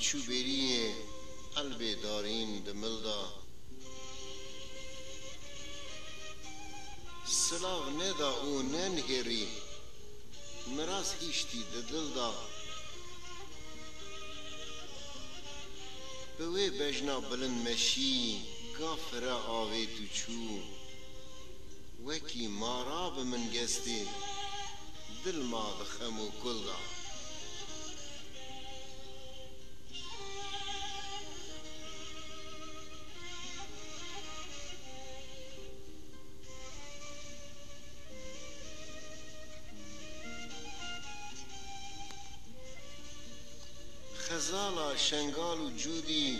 چو بری قلب دارین دملدا سلاو ندا او ننهری مراس هیشتی دلدا بوی بجنا بلند مشی گافره آوی تو چو وکی مارا بمن گستی دل ما دخمو کلدا خزالا شنگال و جودی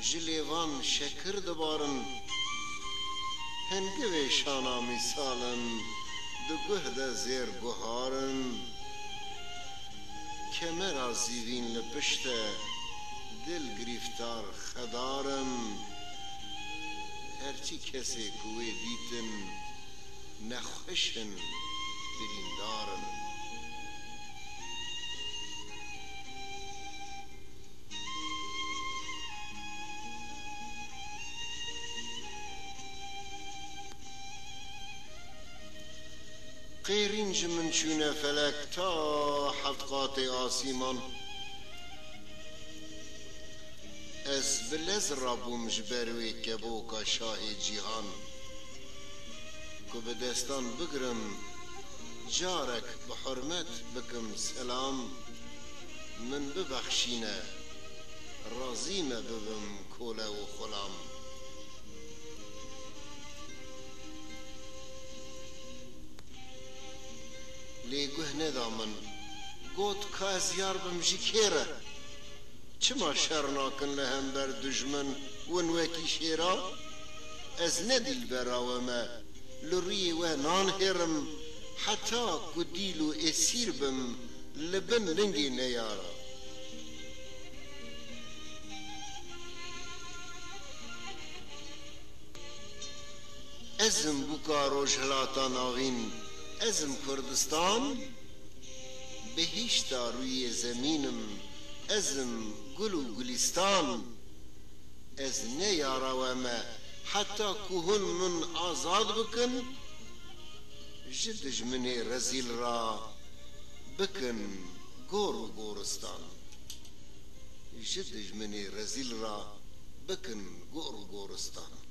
جلیوان شکر دبارن هنگوی شانا مثالن دو گهده زیر گوهارن کمرا زیوین لپشته دل گریفتار خدارن هرچی کسی کوی دیتن نخوشن دلیندارن قیرینج من چونه فلک تا حلقات آسیمان از بلز رابوم جبروی کبوکا شاه جیهان که به دستان بگرم جارک بحرمت بکم سلام من ببخشینه رازیمه ببم کوله و خلام لیگوه ندامن گوت که از یار بمجی کیره چما شرناکن لهم بر دجمن ونوکی شیرا از ندیل براومه لری و نان هرم حتی کدیل و اسیر بم لبن لنگی نیارا ازم بکاروش هلاتان آوین ازم کردستان بهشتا روی زمینم ازم گل و گلستان از نیاروامه حتی کوهن من آزاد بکن جدج منی رزیل را بکن گور و گورستان جدج منی رزیل را بکن گور و گورستان